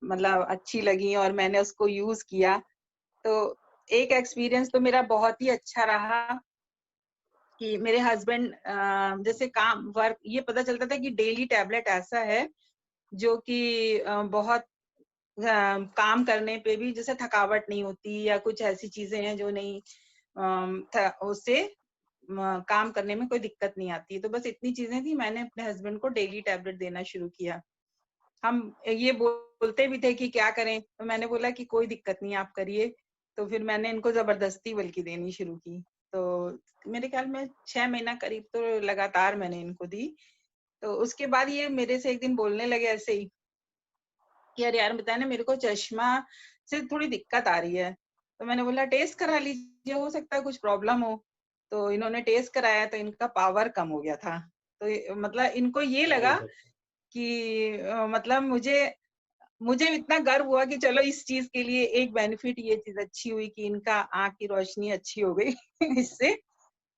मतलब अच्छी लगी और मैंने उसको यूज किया। तो एक एक्सपीरियंस तो मेरा बहुत ही अच्छा रहा कि मेरे हस्बैंड जैसे काम वर्क ये पता चलता था कि डेली टैबलेट ऐसा है जो कि बहुत काम करने पे भी जैसे थकावट नहीं होती या कुछ ऐसी चीजें हैं जो नहीं उससे काम करने में कोई दिक्कत नहीं आती। तो बस इतनी चीजें थी, मैंने अपने हस्बैंड को डेली टैबलेट देना शुरू किया। हम ये बोलते भी थे कि क्या करें, तो मैंने बोला कि कोई दिक्कत नहीं, आप करिए। तो फिर मैंने इनको जबरदस्ती बल्कि देनी शुरू की। तो मेरे ख्याल में 6 महीना करीब तो लगातार मैंने इनको दी। तो उसके बाद ये मेरे से एक दिन बोलने लगे ऐसे ही कि अरे यार बताया ना, मेरे को चश्मा से थोड़ी दिक्कत आ रही है। तो मैंने बोला टेस्ट करा लीजिए, हो सकता है कुछ प्रॉब्लम हो। तो इन्होंने टेस्ट कराया तो इनका पावर कम हो गया था। तो मतलब इनको ये लगा कि मतलब मुझे मुझे इतना गर्व हुआ कि चलो इस चीज के लिए एक बेनिफिट ये चीज अच्छी हुई कि इनका आंख की रोशनी अच्छी हो गई इससे।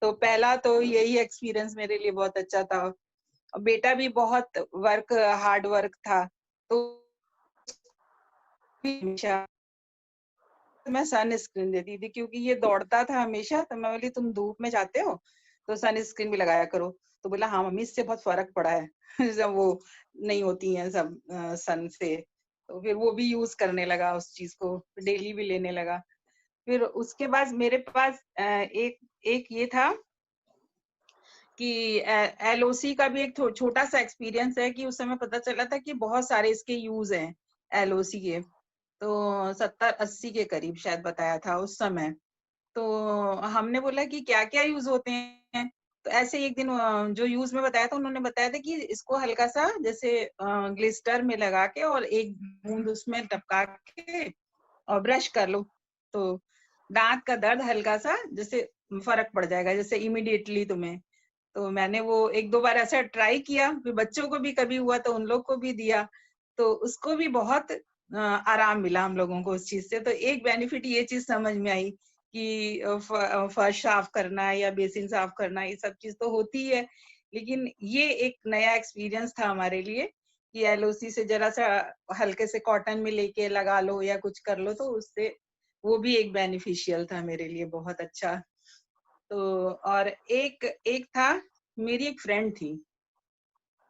तो पहला तो यही एक्सपीरियंस मेरे लिए बहुत अच्छा था। और बेटा भी बहुत हार्ड वर्क था, तो हमेशा मैं सन स्क्रीन देती थी क्योंकि ये दौड़ता था हमेशा। तो मैं बोली तुम धूप में जाते हो तो सन स्क्रीन भी लगाया करो। तो बोला हाँ मम्मी, इससे बहुत फर्क पड़ा है जब वो नहीं होती है सब सन से। तो फिर वो भी यूज करने लगा, उस चीज को डेली भी लेने लगा। फिर उसके बाद मेरे पास एक एक ये था कि एलओसी का भी एक छोटा सा एक्सपीरियंस है कि उस समय पता चला था कि बहुत सारे इसके यूज हैं एलओसी के। तो 70-80 के करीब शायद बताया था उस समय। तो हमने बोला कि क्या क्या यूज होते हैं। तो ऐसे एक दिन जो यूज में बताया था, उन्होंने बताया था कि इसको हल्का सा जैसे ग्लिस्टर में लगा के और एक बूंद उसमें टपका के और ब्रश कर लो तो दांत का दर्द हल्का सा जैसे फर्क पड़ जाएगा, जैसे इमिडिएटली तुम्हें। तो मैंने वो एक दो बार ऐसा ट्राई किया, फिर बच्चों को भी कभी हुआ तो उन लोग को भी दिया। तो उसको भी बहुत आराम मिला हम लोगों को उस चीज से। तो एक बेनिफिट ये चीज समझ में आई कि फर्श साफ करना या बेसिन साफ करना ये सब चीज तो होती है, लेकिन ये एक नया एक्सपीरियंस था हमारे लिए कि एलओसी से जरा सा हल्के से कॉटन में लेके लगा लो या कुछ कर लो, तो उससे वो भी एक बेनिफिशियल था मेरे लिए, बहुत अच्छा। तो और एक एक था, मेरी एक फ्रेंड थी,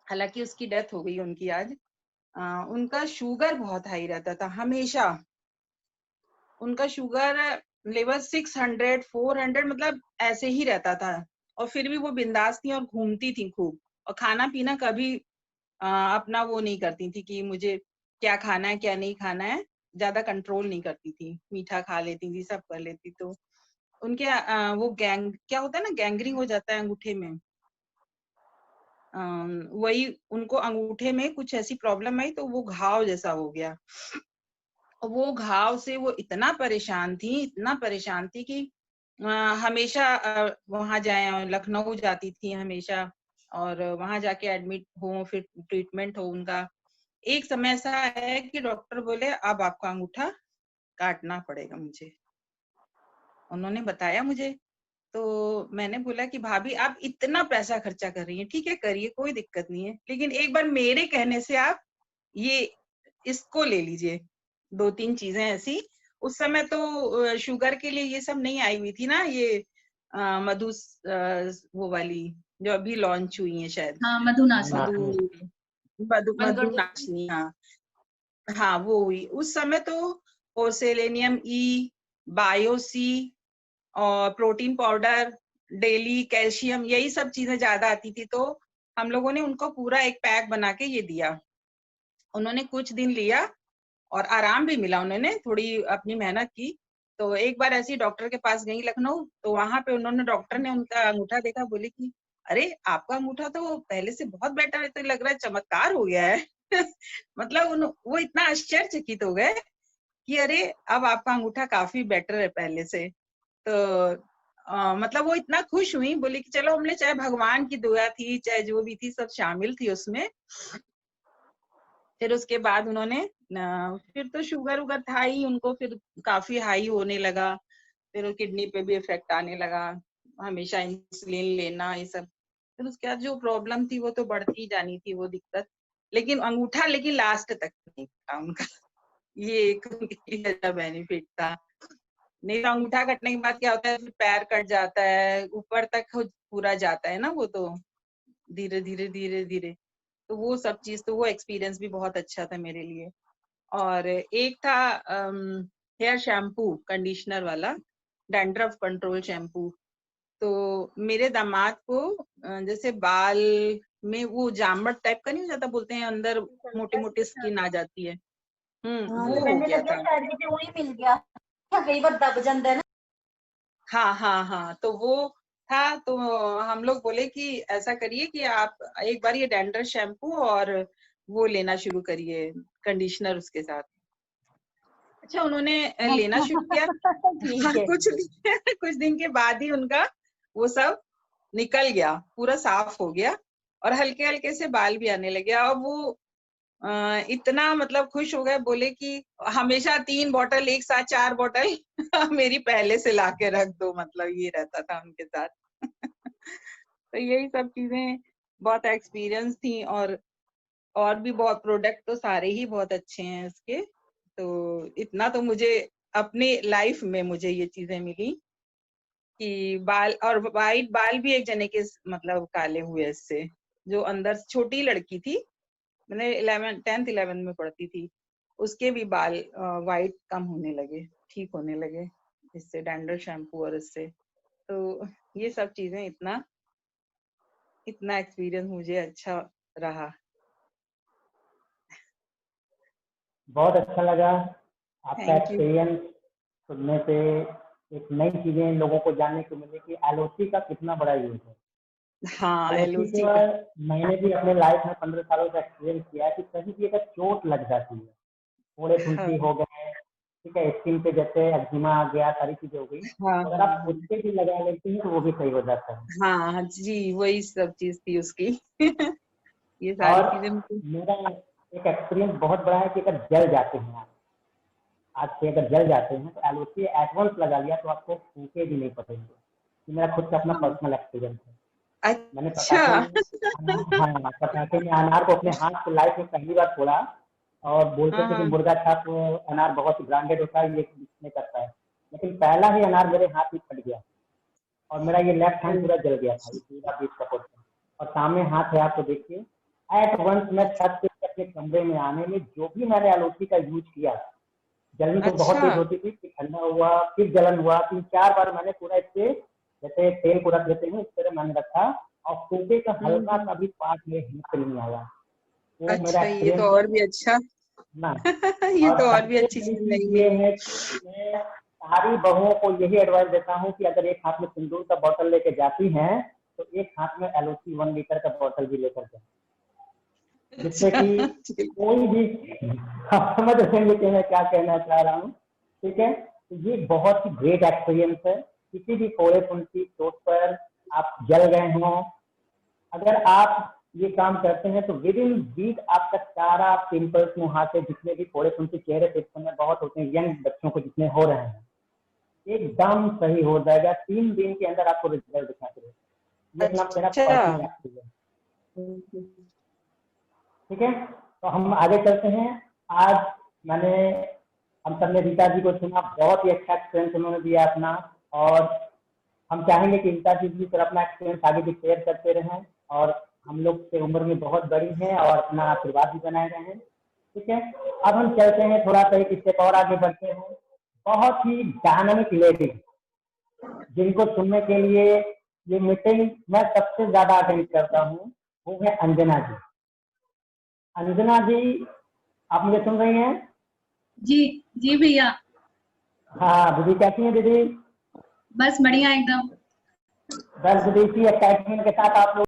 हालांकि उसकी डेथ हो गई उनकी आज। उनका शुगर बहुत हाई रहता था हमेशा। उनका शुगर लेवल 600 400 मतलब ऐसे ही रहता था। और फिर भी वो बिंदास थी और घूमती थी खूब। और खाना पीना कभी अपना वो नहीं करती थी कि मुझे क्या खाना है क्या नहीं खाना है, ज्यादा कंट्रोल नहीं करती थी, मीठा खा लेती थी, सब कर लेती। तो उनके वो गैंग क्या होता है ना, गैंग्रीन हो जाता है अंगूठे में। वही उनको अंगूठे में कुछ ऐसी प्रॉब्लम आई तो वो घाव जैसा हो गया। और वो घाव से वो इतना परेशान थी, इतना परेशान थी कि हमेशा वहां जाए, लखनऊ जाती थी हमेशा और वहां जाके एडमिट हो, फिर ट्रीटमेंट हो उनका। एक समय ऐसा है कि डॉक्टर बोले अब आपका अंगूठा काटना पड़ेगा मुझे। उन्होंने बताया मुझे। तो मैंने बोला कि भाभी आप इतना पैसा खर्चा कर रही हैं, ठीक है करिए, कोई दिक्कत नहीं है, लेकिन एक बार मेरे कहने से आप ये इसको ले लीजिए। 2-3 चीजें ऐसी। उस समय तो शुगर के लिए ये सब नहीं आई हुई थी ना, ये मधु वो वाली जो अभी लॉन्च हुई है शायद, हाँ, मधुनाशनी। मधु मधु अलगढ़। मधुनाशिनी। हाँ हाँ, वो हुई उस समय। तो पोर्सेलेनियम ई, बायोसी और प्रोटीन पाउडर, डेली कैल्शियम, यही सब चीजें ज्यादा आती थी। तो हम लोगों ने उनको पूरा एक पैक बना के ये दिया। उन्होंने कुछ दिन लिया और आराम भी मिला, उन्होंने थोड़ी अपनी मेहनत की। तो एक बार ऐसी डॉक्टर के पास गई लखनऊ, तो वहां पे उन्होंने डॉक्टर ने उनका अंगूठा देखा, बोली कि अरे आपका अंगूठा तो पहले से बहुत बेटर है, तो लग रहा है चमत्कार हो गया है मतलब वो इतना आश्चर्यचकित हो गए कि अरे अब आपका अंगूठा काफी बेटर है पहले से। तो मतलब वो इतना खुश हुई, बोली कि चलो हमने, चाहे भगवान की दुआ थी चाहे जो भी थी, सब शामिल थी उसमें। फिर उसके बाद उन्होंने फिर तो शुगर उगर था ही उनको, फिर काफी हाई होने लगा। फिर किडनी पे भी इफेक्ट आने लगा, हमेशा इंसुलिन लेना ये सब। फिर उसके बाद जो प्रॉब्लम थी वो तो बढ़ती ही जानी थी वो दिक्कत। लेकिन अंगूठा लेकिन लास्ट तक नहीं था उनका ये एक उनके लिए अच्छा बेनिफिट था। नहीं तो अंगूठा कटने के बाद क्या होता है, फिर पैर कट जाता है, ऊपर तक पूरा जाता है ना वो, तो धीरे धीरे धीरे धीरे, तो वो सब चीज, तो वो एक्सपीरियंस भी बहुत अच्छा था मेरे लिए। और एक था हेयर शैम्पू कंडीशनर वाला, डैंड्रफ कंट्रोल शैम्पू। तो मेरे दामाद को जैसे बाल में वो जामट टाइप का नहीं हो जाता, बोलते हैं अंदर मोटी मोटी स्किन आ जाती है, वो हो कहने गया लगे था। शायद किਤੇ वही मिल गया, कई बार दब जाता है ना। हाँ हाँ हाँ, तो वो था। तो हम लोग बोले कि ऐसा करिए कि आप एक बार ये डैंड्रफ शैम्पू और वो लेना शुरू करिए, कंडीशनर उसके साथ। अच्छा, उन्होंने लेना शुरू किया। हाँ, ठीक है। कुछ दिन के बाद ही उनका वो सब निकल गया, पूरा साफ हो गया, और हल्के हल्के से बाल भी आने लगे। और वो इतना मतलब खुश हो गए, बोले कि हमेशा 3 बॉटल एक साथ, 4 बॉटल मेरी पहले से ला के रख दो, मतलब ये रहता था उनके साथ। तो यही सब चीजें बहुत एक्सपीरियंस थी। और भी बहुत प्रोडक्ट तो सारे ही बहुत अच्छे हैं इसके। तो इतना तो मुझे अपने लाइफ में मुझे ये चीजें मिली कि बाल, और वाइट बाल भी एक जने के मतलब काले हुए इससे, जो अंदर छोटी लड़की थी, मैंने 10th 11th में पढ़ती थी, उसके भी बाल वाइट कम होने लगे, ठीक होने लगे इससे, डैंड्रफ शैम्पू और इससे। तो ये सब चीजें, इतना इतना एक्सपीरियंस मुझे अच्छा रहा। बहुत अच्छा लगा आपका थैंक यू। एक्सपीरियंस सुनने पे। एक नई चीजें लोगों को जानने को मिली कि एलओसी का कितना बड़ा यूज है। हाँ, एलओसी एलओसी को का। मैंने भी अपने लाइफ में 15 सालों का एक्सपीरियंस किया है कि कहीं भी अगर चोट लग जाती है, फोड़े हाँ फुंसी हो गए, ठीक है, स्किन पे जैसे एक्जिमा आ गया, सारी चीजें हो गई, हाँ तो अगर हाँ आप उससे भी लगा लेते हैं तो वो भी सही हो जाता है। हाँ हाँ जी, वही सब चीज थी उसकी। ये सारी और चीजें मुझे। मेरा एक एक्सपीरियंस बहुत बड़ा है कि अगर जल जाते हैं आप, आज से अगर जल जाते हैं तो एलओसी एडवांस लगा लिया तो आपको फूके भी नहीं पड़ेंगे। ये मेरा खुद का अपना हाँ, पर्सनल एक्सपीरियंस है। मैंने अच्छा। पटाखे में हाँ, पटाखे में अनार को अपने हाथ से लाइफ में पहली बार छोड़ा, और बोलते हाँ थे कि हाँ, मुर्गा छाप अनार बहुत ब्रांडेड होता है, ये नहीं करता है, लेकिन पहला ही अनार मेरे हाथ में फट गया और मेरा ये लेफ्ट हैंड पूरा जल गया था, ये पूरा बीच का पोर्शन, और सामने हाथ है, आपको देखिए। एट वंस मैं छत से अपने कमरे में आने में जो भी मैंने एलओसी का यूज किया, जलन तो बहुत अच्छा। तेज होती थी, फिर ठंडा हुआ, फिर जलन हुआ, 3-4 बार मैंने पूरा इससे, जैसे तेल को रख देते हैं इस तरह मैंने रखा, और फूके का हल्का हम्म। सा भी पास में हिम्मत नहीं आया। वो मेरा अच्छा, ये तो एक्सपीरियंस है और भी अच्छा। ना। ये और तो और भी सबसे अच्छी बड़ी चीज नहीं चीज ये मिली। है कि मैं सारी बहुओं को यही एडवाइस देता हूँ कि अगर एक हाथ में सिंदूर का बोतल लेके जाती हैं तो एक हाथ में एलओसी 1 लीटर का बोतल भी लेकर जाए, जिससे अच्छा, कि ठीक। कोई भी आप समझ रहे हैं कि मैं क्या कहना चाह रहा हूँ, ठीक है। तो ये बहुत ही ग्रेट एक्सपीरियंस है। किसी भी फोड़े फुंसी चोट पर आप जल गए हों, अगर आप ये काम करते हैं तो विद इन वीक आपका सारा पिंपल्स मुंह से जितने भी फोड़े फुंसी चेहरे पे इस समय बहुत होते हैं, यंग बच्चों को जितने हो रहे हैं, एकदम सही हो जाएगा। 3 दिन के अंदर आपको रिजल्ट दिखाते रहेगा। ये अपना मेरा अच्छा। पर्सनल एक्सपीरियंस, ठीक है। तो हम आगे चलते हैं। आज मैंने, हम सबने रीता जी को सुना, बहुत ही अच्छा एक्सपीरियंस उन्होंने दिया अपना, और हम चाहेंगे कि रीता जी भी फिर अपना एक्सपीरियंस आगे भी शेयर करते रहें, और हम लोग से उम्र में बहुत बड़ी हैं और अपना आशीर्वाद भी बनाए रहें, ठीक है। अब हम चलते हैं थोड़ा सा एक स्टेप और आगे बढ़ते हैं। बहुत ही डायनामिक लेडी, जिनको सुनने के लिए ये मीटिंग मैं सबसे ज्यादा अटेंड करता हूँ, वो है अंजना जी। अंजना जी, आप मुझे सुन रही हैं? जी जी भैया। हाँ दीदी, कैसी हैं दीदी? बस बढ़िया एकदम। बस दीदी, इसी एक्साइटमेंट के साथ आप लोग